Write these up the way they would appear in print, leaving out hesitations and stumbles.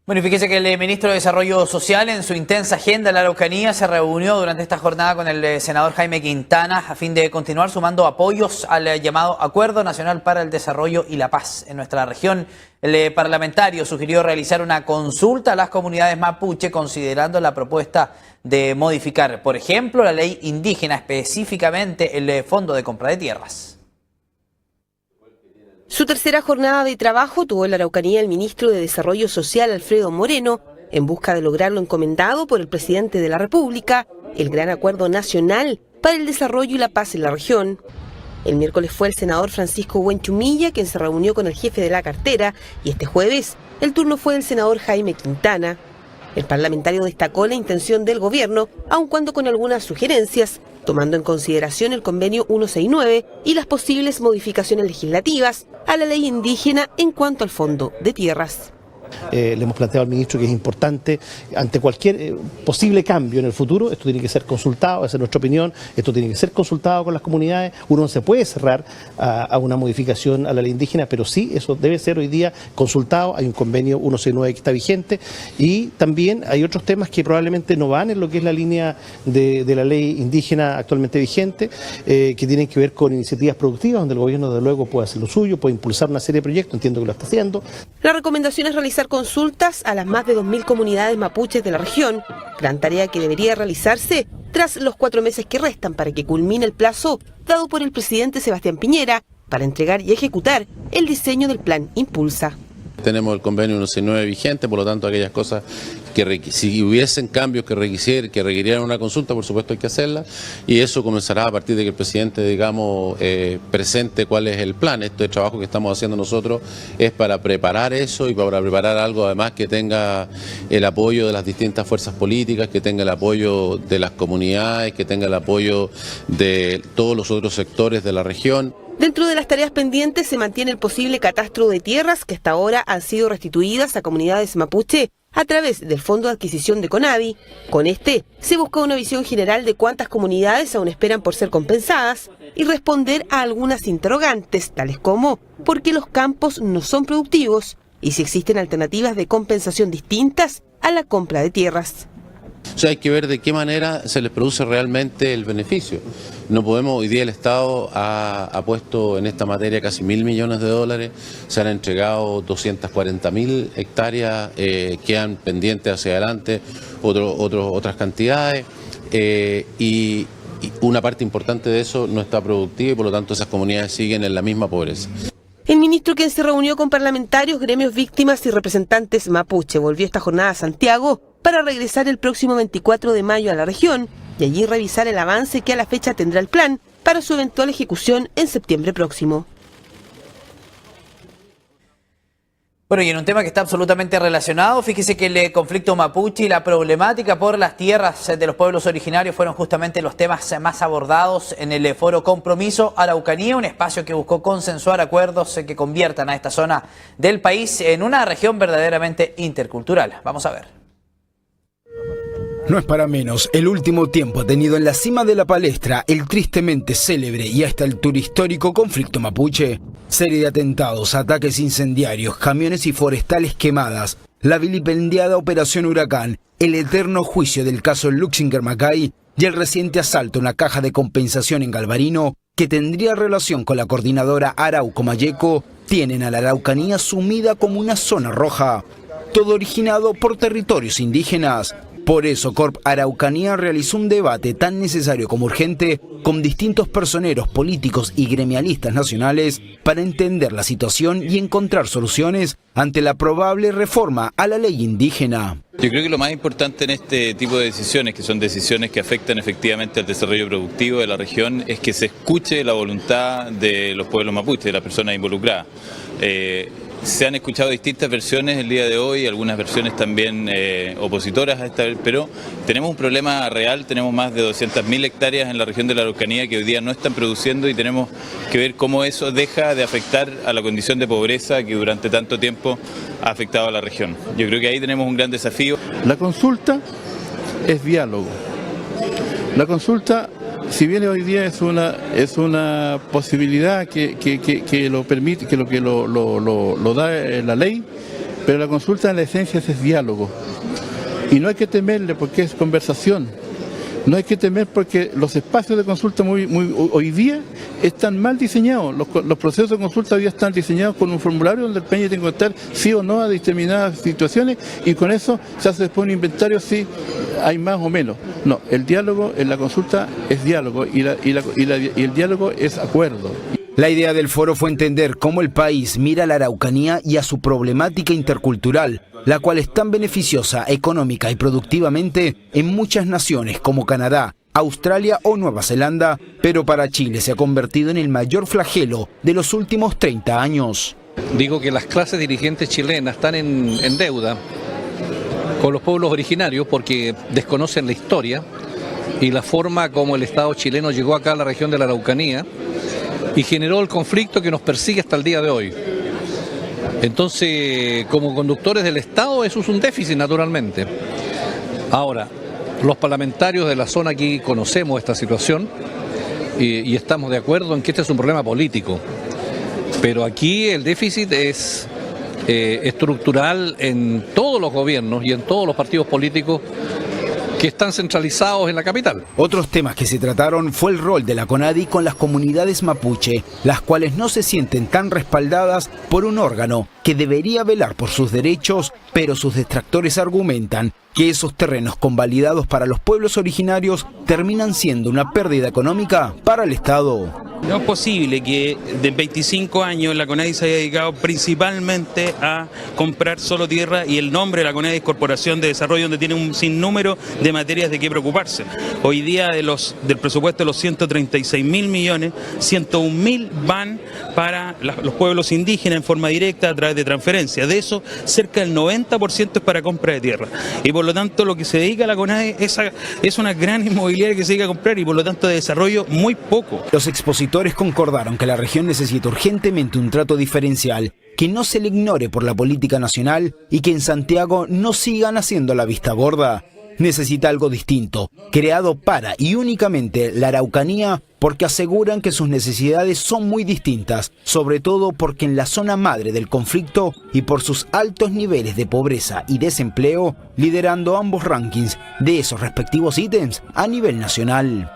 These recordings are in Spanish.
Bueno, y fíjese que el ministro de Desarrollo Social, en su intensa agenda en la Araucanía, se reunió durante esta jornada con el senador Jaime Quintana a fin de continuar sumando apoyos al llamado Acuerdo Nacional para el Desarrollo y la Paz en nuestra región. El parlamentario sugirió realizar una consulta a las comunidades mapuche, considerando la propuesta de modificar, por ejemplo, la ley indígena, específicamente el Fondo de Compra de Tierras. Su tercera jornada de trabajo tuvo en la Araucanía el ministro de Desarrollo Social, Alfredo Moreno, en busca de lograr lo encomendado por el presidente de la República, el Gran Acuerdo Nacional para el Desarrollo y la Paz en la región. El miércoles fue el senador Francisco Huenchumilla quien se reunió con el jefe de la cartera y este jueves el turno fue del senador Jaime Quintana. El parlamentario destacó la intención del gobierno, aun cuando con algunas sugerencias, tomando en consideración el convenio 169 y las posibles modificaciones legislativas a la ley indígena en cuanto al Fondo de Tierras. Le hemos planteado al ministro que es importante, ante cualquier posible cambio en el futuro, esto tiene que ser consultado, esa es nuestra opinión, esto tiene que ser consultado con las comunidades, uno no se puede cerrar a una modificación a la ley indígena, pero sí, eso debe ser hoy día consultado, hay un convenio 169 que está vigente y también hay otros temas que probablemente no van en lo que es la línea de la ley indígena actualmente vigente, que tienen que ver con iniciativas productivas, donde el gobierno de luego puede hacer lo suyo, puede impulsar una serie de proyectos, entiendo que lo está haciendo. La recomendación es realizar consultas a las más de 2.000 comunidades mapuches de la región, gran tarea que debería realizarse tras los 4 meses que restan para que culmine el plazo dado por el presidente Sebastián Piñera para entregar y ejecutar el diseño del plan Impulsa. Tenemos el convenio 169 vigente, por lo tanto aquellas cosas que si hubiesen cambios que requirieran una consulta, por supuesto hay que hacerla, y eso comenzará a partir de que el presidente, digamos, presente cuál es el plan. Este trabajo que estamos haciendo nosotros es para preparar eso y para preparar algo además que tenga el apoyo de las distintas fuerzas políticas, que tenga el apoyo de las comunidades, que tenga el apoyo de todos los otros sectores de la región. Dentro de las tareas pendientes se mantiene el posible catastro de tierras que hasta ahora han sido restituidas a comunidades mapuche a través del Fondo de Adquisición de CONADI. Con este se busca una visión general de cuántas comunidades aún esperan por ser compensadas y responder a algunas interrogantes, tales como ¿por qué los campos no son productivos? Y si existen alternativas de compensación distintas a la compra de tierras. O sea, hay que ver de qué manera se les produce realmente el beneficio. No podemos, hoy día el Estado ha puesto en esta materia casi $1.000 millones, se han entregado 240.000 hectáreas, quedan pendientes hacia adelante otras cantidades y una parte importante de eso no está productiva y por lo tanto esas comunidades siguen en la misma pobreza. El ministro, quien se reunió con parlamentarios, gremios, víctimas y representantes mapuche, volvió esta jornada a Santiago para regresar el próximo 24 de mayo a la región y allí revisar el avance que a la fecha tendrá el plan para su eventual ejecución en septiembre próximo. Bueno, y en un tema que está absolutamente relacionado, fíjese que el conflicto mapuche y la problemática por las tierras de los pueblos originarios fueron justamente los temas más abordados en el foro Compromiso Araucanía, un espacio que buscó consensuar acuerdos que conviertan a esta zona del país en una región verdaderamente intercultural. Vamos a ver. No es para menos, el último tiempo ha tenido en la cima de la palestra el tristemente célebre y hasta el histórico conflicto mapuche. Serie de atentados, ataques incendiarios, camiones y forestales quemadas, la vilipendiada Operación Huracán, el eterno juicio del caso Luxinger-Macay y el reciente asalto en la caja de compensación en Galvarino, que tendría relación con la coordinadora Arauco-Mayeco, tienen a la Araucanía sumida como una zona roja. Todo originado por territorios indígenas. Por eso Corp Araucanía realizó un debate tan necesario como urgente con distintos personeros políticos y gremialistas nacionales para entender la situación y encontrar soluciones ante la probable reforma a la ley indígena. Yo creo que lo más importante en este tipo de decisiones, que son decisiones que afectan efectivamente al desarrollo productivo de la región, es que se escuche la voluntad de los pueblos mapuche, de las personas involucradas. Se han escuchado distintas versiones el día de hoy, algunas versiones también opositoras a esta, pero tenemos un problema real, tenemos más de 200.000 hectáreas en la región de la Araucanía que hoy día no están produciendo y tenemos que ver cómo eso deja de afectar a la condición de pobreza que durante tanto tiempo ha afectado a la región. Yo creo que ahí tenemos un gran desafío. La consulta es diálogo. La consulta, si bien hoy día es una posibilidad que lo permite, que lo da la ley, pero la consulta en la esencia es diálogo. Y no hay que temerle porque es conversación. No hay que temer porque los espacios de consulta hoy día están mal diseñados. Los procesos de consulta hoy día están diseñados con un formulario donde el PNI tiene que contestar sí o no a determinadas situaciones y con eso se hace después un inventario si hay más o menos. No, el diálogo en la consulta es diálogo y el diálogo es acuerdo. La idea del foro fue entender cómo el país mira a la Araucanía y a su problemática intercultural, la cual es tan beneficiosa económica y productivamente en muchas naciones como Canadá, Australia o Nueva Zelanda, pero para Chile se ha convertido en el mayor flagelo de los últimos 30 años. Digo que las clases dirigentes chilenas están en deuda con los pueblos originarios porque desconocen la historia y la forma como el Estado chileno llegó acá a la región de la Araucanía y generó el conflicto que nos persigue hasta el día de hoy. Entonces, como conductores del Estado, eso es un déficit naturalmente. Ahora, los parlamentarios de la zona aquí conocemos esta situación y estamos de acuerdo en que este es un problema político. Pero aquí el déficit es estructural en todos los gobiernos y en todos los partidos políticos que están centralizados en la capital. Otros temas que se trataron fue el rol de la CONADI con las comunidades mapuche, las cuales no se sienten tan respaldadas por un órgano que debería velar por sus derechos, pero sus detractores argumentan que esos terrenos convalidados para los pueblos originarios terminan siendo una pérdida económica para el Estado. No es posible que de 25 años la CONADI se haya dedicado principalmente a comprar solo tierra y el nombre de la CONADI es Corporación de Desarrollo, donde tiene un sinnúmero de materias de qué preocuparse. Hoy día del presupuesto de los 136.000 millones, 101.000 van para los pueblos indígenas en forma directa a través de transferencia. De eso, cerca del 90% es para compra de tierra. Y por lo tanto, lo que se dedica a la CONADI es una gran inmobiliaria que se dedica a comprar y por lo tanto de desarrollo muy poco. Los expositores concordaron que la región necesita urgentemente un trato diferencial, que no se le ignore por la política nacional y que en Santiago no sigan haciendo la vista gorda. Necesita algo distinto, creado para y únicamente la Araucanía, porque aseguran que sus necesidades son muy distintas, sobre todo porque en la zona madre del conflicto y por sus altos niveles de pobreza y desempleo, liderando ambos rankings de esos respectivos ítems a nivel nacional.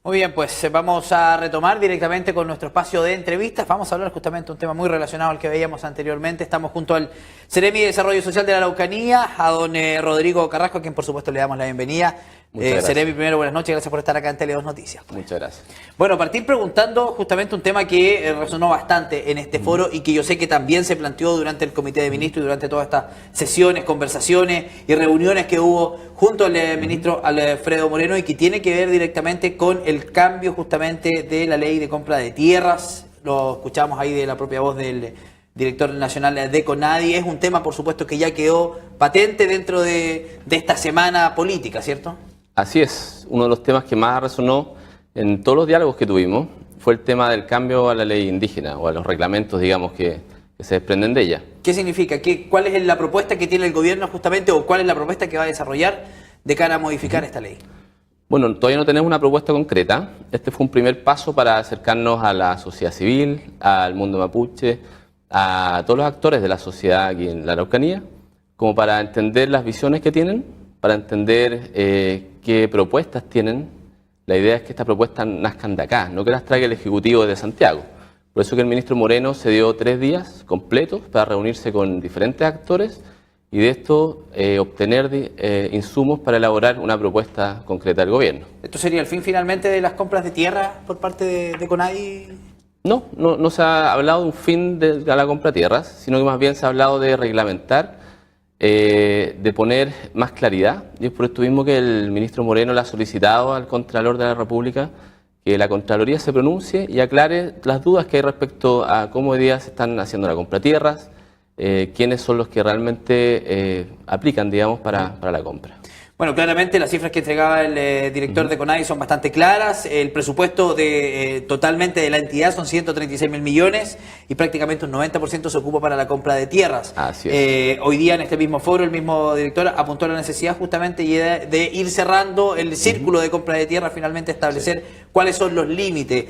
Muy bien, pues vamos a retomar directamente con nuestro espacio de entrevistas. Vamos a hablar justamente de un tema muy relacionado al que veíamos anteriormente. Estamos junto al Seremi de Desarrollo Social de la Araucanía, a don Rodrigo Carrasco, a quien por supuesto le damos la bienvenida. Seremi, primero, buenas noches, gracias por estar acá en Tele2 Noticias. Muchas gracias. Bueno, partir preguntando justamente un tema que resonó bastante en este foro y que yo sé que también se planteó durante el Comité de Ministros y durante todas estas sesiones, conversaciones y reuniones que hubo junto al ministro Alfredo Moreno y que tiene que ver directamente con el cambio justamente de la ley de compra de tierras. Lo escuchamos ahí de la propia voz del director nacional de CONADI. Es un tema, por supuesto, que ya quedó patente dentro de esta semana política, ¿cierto? Así es, uno de los temas que más resonó en todos los diálogos que tuvimos fue el tema del cambio a la ley indígena o a los reglamentos, digamos, que se desprenden de ella. ¿Qué significa? ¿Cuál es la propuesta que tiene el gobierno justamente o cuál es la propuesta que va a desarrollar de cara a modificar esta ley? Bueno, todavía no tenemos una propuesta concreta. Este fue un primer paso para acercarnos a la sociedad civil, al mundo mapuche, a todos los actores de la sociedad aquí en la Araucanía, como para entender las visiones que tienen, para entender qué propuestas tienen. La idea es que estas propuestas nazcan de acá, no que las traiga el Ejecutivo de Santiago. Por eso que el ministro Moreno se dio 3 días completos para reunirse con diferentes actores y de esto obtener insumos para elaborar una propuesta concreta del gobierno. ¿Esto sería el fin finalmente de las compras de tierra por parte de CONADI? No se ha hablado de un fin de la compra de tierras, sino que más bien se ha hablado de reglamentar, de poner más claridad. Y es por esto mismo que el ministro Moreno le ha solicitado al Contralor de la República que la Contraloría se pronuncie y aclare las dudas que hay respecto a cómo hoy día se están haciendo la compra de tierras, quiénes son los que realmente aplican, digamos, para la compra. Bueno, claramente las cifras que entregaba el director de CONADI son bastante claras. El presupuesto totalmente de la entidad son 136.000 millones y prácticamente un 90% se ocupa para la compra de tierras. Así es. Hoy día en este mismo foro el mismo director apuntó a la necesidad justamente de ir cerrando el círculo de compra de tierras, finalmente establecer cuáles son los límites.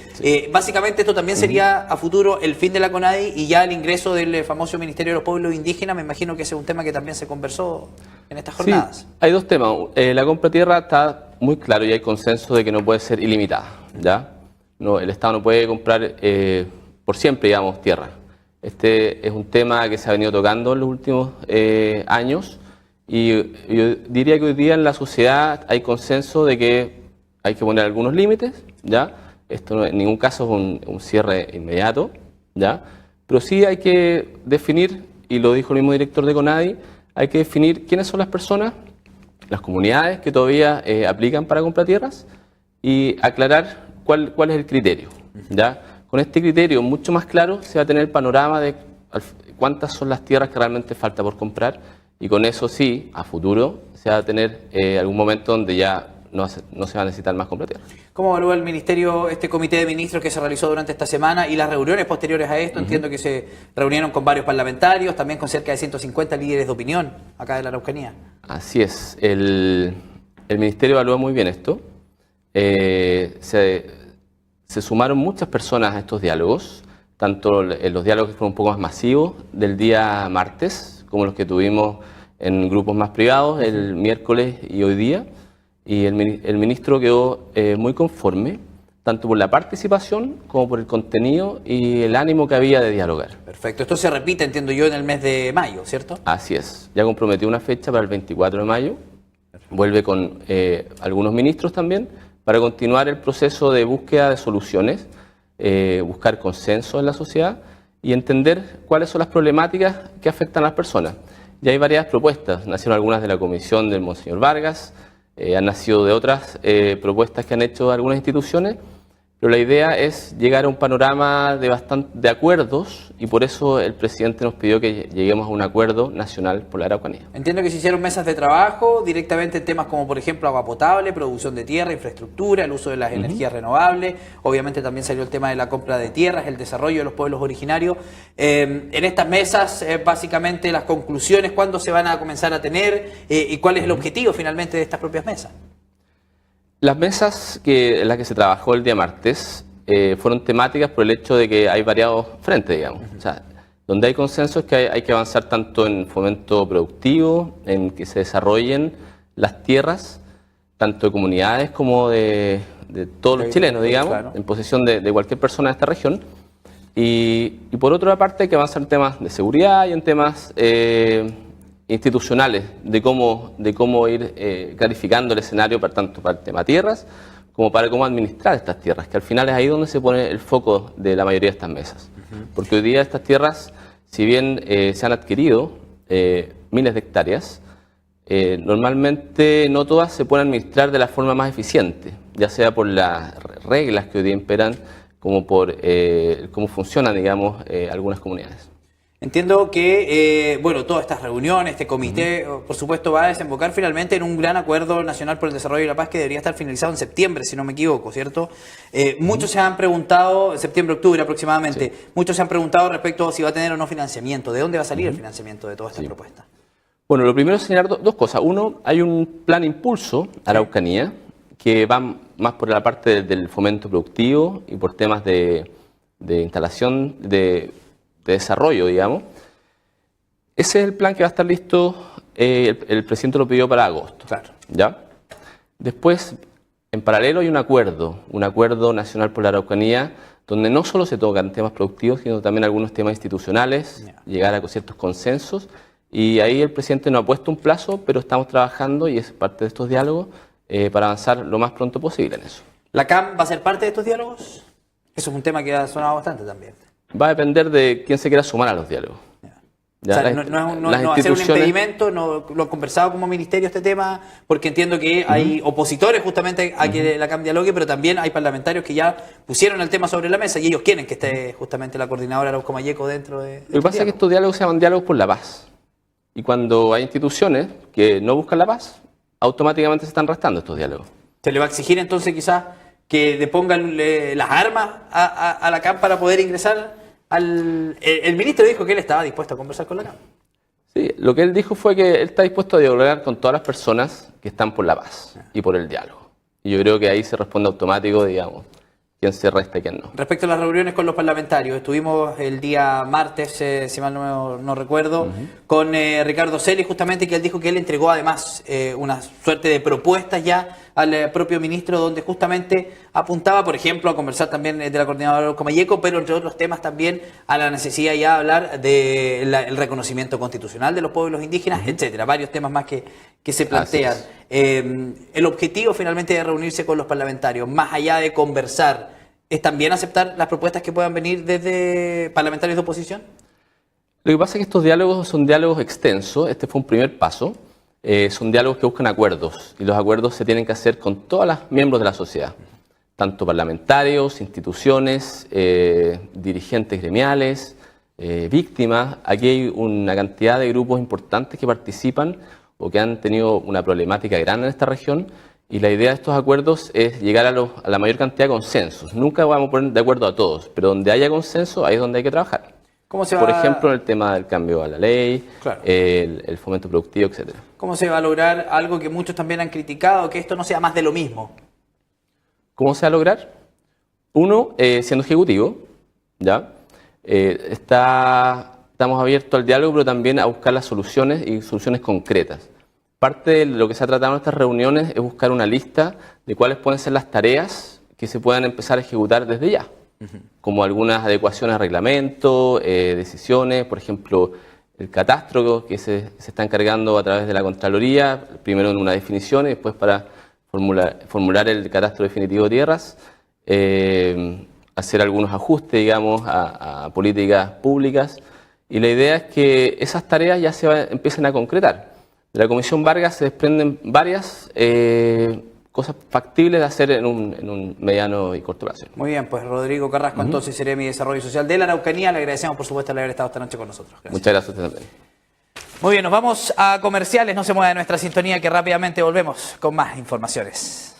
Básicamente esto también sería a futuro el fin de la CONADI y ya el ingreso del famoso Ministerio de los Pueblos Indígenas. Me imagino que ese es un tema que también se conversó en estas jornadas. Sí, hay dos temas. La compra de tierra está muy claro y hay consenso de que no puede ser ilimitada, ¿ya? No, el Estado no puede comprar por siempre, digamos, tierra. Este es un tema que se ha venido tocando en los últimos años y yo diría que hoy día en la sociedad hay consenso de que hay que poner algunos límites, ¿ya? Esto no, en ningún caso es un cierre inmediato, ¿ya? Pero sí hay que definir, y lo dijo el mismo director de CONADI, hay que definir quiénes son las personas, las comunidades que todavía aplican para comprar tierras y aclarar cuál es el criterio, ¿ya? Con este criterio mucho más claro se va a tener el panorama de cuántas son las tierras que realmente falta por comprar y con eso sí, a futuro, se va a tener algún momento donde ya no se va a necesitar más compra de tierra. ¿Cómo evalúa el Ministerio este comité de ministros que se realizó durante esta semana y las reuniones posteriores a esto? Entiendo que se reunieron con varios parlamentarios, también con cerca de 150 líderes de opinión acá de la Araucanía. Así es. El Ministerio evalúa muy bien esto. Se sumaron muchas personas a estos diálogos, tanto los diálogos que fueron un poco más masivos del día martes, como los que tuvimos en grupos más privados el miércoles y hoy día. Y el ministro quedó muy conforme, tanto por la participación como por el contenido y el ánimo que había de dialogar. Perfecto. Esto se repite, entiendo yo, en el mes de mayo, ¿cierto? Así es. Ya comprometió una fecha para el 24 de mayo. Vuelve con algunos ministros también para continuar el proceso de búsqueda de soluciones, buscar consenso en la sociedad y entender cuáles son las problemáticas que afectan a las personas. Ya hay varias propuestas. Nacieron algunas de la comisión del Monseñor Vargas, han nacido de otras propuestas que han hecho algunas instituciones, pero la idea es llegar a un panorama de acuerdos y por eso el presidente nos pidió que lleguemos a un acuerdo nacional por la Araucanía. Entiendo que se hicieron mesas de trabajo directamente en temas como por ejemplo agua potable, producción de tierra, infraestructura, el uso de las energías renovables, obviamente también salió el tema de la compra de tierras, el desarrollo de los pueblos originarios. En estas mesas básicamente las conclusiones, ¿cuándo se van a comenzar a tener y cuál es el objetivo finalmente de estas propias mesas? Las mesas en las que se trabajó el día martes fueron temáticas por el hecho de que hay variados frentes, digamos. O sea, donde hay consenso es que hay que avanzar tanto en fomento productivo, en que se desarrollen las tierras, tanto de comunidades como de todos los chilenos, digamos, claro, en posesión de cualquier persona de esta región. Y por otra parte hay que avanzar en temas de seguridad y en temas institucionales de cómo ir clarificando el escenario tanto para el tema tierras como para cómo administrar estas tierras, que al final es ahí donde se pone el foco de la mayoría de estas mesas. Porque hoy día estas tierras, si bien se han adquirido miles de hectáreas, normalmente no todas se pueden administrar de la forma más eficiente, ya sea por las reglas que hoy día imperan, como por cómo funcionan, digamos, algunas comunidades. Entiendo que, bueno, todas estas reuniones, este comité, por supuesto, va a desembocar finalmente en un gran acuerdo nacional por el desarrollo y la paz que debería estar finalizado en septiembre, si no me equivoco, ¿cierto? Muchos se han preguntado, septiembre-octubre aproximadamente, sí, muchos se han preguntado respecto a si va a tener o no financiamiento. ¿De dónde va a salir el financiamiento de toda esta propuesta? Bueno, lo primero es señalar dos cosas. Uno, hay un plan impulso Araucanía que va más por la parte del fomento productivo y por temas de instalación de desarrollo, digamos. Ese es el plan que va a estar listo, el presidente lo pidió para agosto. Claro. ¿Ya? Después, en paralelo hay un acuerdo nacional por la Araucanía, donde no solo se tocan temas productivos, sino también algunos temas institucionales, llegar a ciertos consensos, y ahí el presidente nos ha puesto un plazo, pero estamos trabajando, y es parte de estos diálogos, para avanzar lo más pronto posible en eso. ¿La CAM va a ser parte de estos diálogos? Eso es un tema que ha sonado bastante también. Va a depender de quién se quiera sumar a los diálogos. Ya, o sea, no va a ser un impedimento, no lo han conversado como ministerio este tema, porque entiendo que hay opositores justamente a que la CAM dialogue, pero también hay parlamentarios que ya pusieron el tema sobre la mesa y ellos quieren que esté justamente la coordinadora Arauco Malleco dentro de Lo que pasa es que estos diálogos se llaman diálogos por la paz. Y cuando hay instituciones que no buscan la paz, automáticamente se están restando estos diálogos. ¿Se le va a exigir entonces quizás que depongan las armas a la CAM para poder ingresar al... El ministro dijo que él estaba dispuesto a conversar con la CAM. Sí, lo que él dijo fue que él está dispuesto a dialogar con todas las personas que están por la paz y por el diálogo. Y yo creo que ahí se responde automático, digamos, quién se resta y quién no. Respecto a las reuniones con los parlamentarios, estuvimos el día martes, si mal no recuerdo, con Ricardo Celi, justamente, que él dijo que él entregó además una suerte de propuestas ya al propio ministro, donde justamente apuntaba, por ejemplo, a conversar también de la coordinadora Comayeco, pero entre otros temas también a la necesidad ya de hablar del reconocimiento constitucional de los pueblos indígenas, etcétera, varios temas más que se plantean. El objetivo finalmente de reunirse con los parlamentarios, más allá de conversar, ¿es también aceptar las propuestas que puedan venir desde parlamentarios de oposición? Lo que pasa es que estos diálogos son diálogos extensos, este fue un primer paso, son diálogos que buscan acuerdos, y los acuerdos se tienen que hacer con todos los miembros de la sociedad, tanto parlamentarios, instituciones, dirigentes gremiales, víctimas. Aquí hay una cantidad de grupos importantes que participan o que han tenido una problemática grande en esta región, y la idea de estos acuerdos es llegar a la mayor cantidad de consensos. Nunca vamos a poner de acuerdo a todos, pero donde haya consenso, ahí es donde hay que trabajar. ¿Cómo se va? Por ejemplo, en el tema del cambio a la ley, claro, el fomento productivo, etcétera. ¿Cómo se va a lograr algo que muchos también han criticado, que esto no sea más de lo mismo? ¿Cómo se va a lograr? Uno, siendo ejecutivo, ¿ya? Estamos abiertos al diálogo, pero también a buscar las soluciones y soluciones concretas. Parte de lo que se ha tratado en estas reuniones es buscar una lista de cuáles pueden ser las tareas que se puedan empezar a ejecutar desde ya, como algunas adecuaciones a reglamento, decisiones, por ejemplo, el catastro que se está encargando a través de la Contraloría, primero en una definición y después para formular el catastro definitivo de tierras, hacer algunos ajustes, digamos, a políticas públicas, y la idea es que esas tareas ya empiecen a concretar. De la Comisión Vargas se desprenden varias cosas factibles de hacer en un mediano y corto plazo. Muy bien, pues Rodrigo Carrasco, entonces Seremi de Desarrollo Social de la Araucanía. Le agradecemos, por supuesto, el haber estado esta noche con nosotros. Gracias. Muchas gracias a usted también. Muy bien, nos vamos a comerciales. No se mueva de nuestra sintonía, que rápidamente volvemos con más informaciones.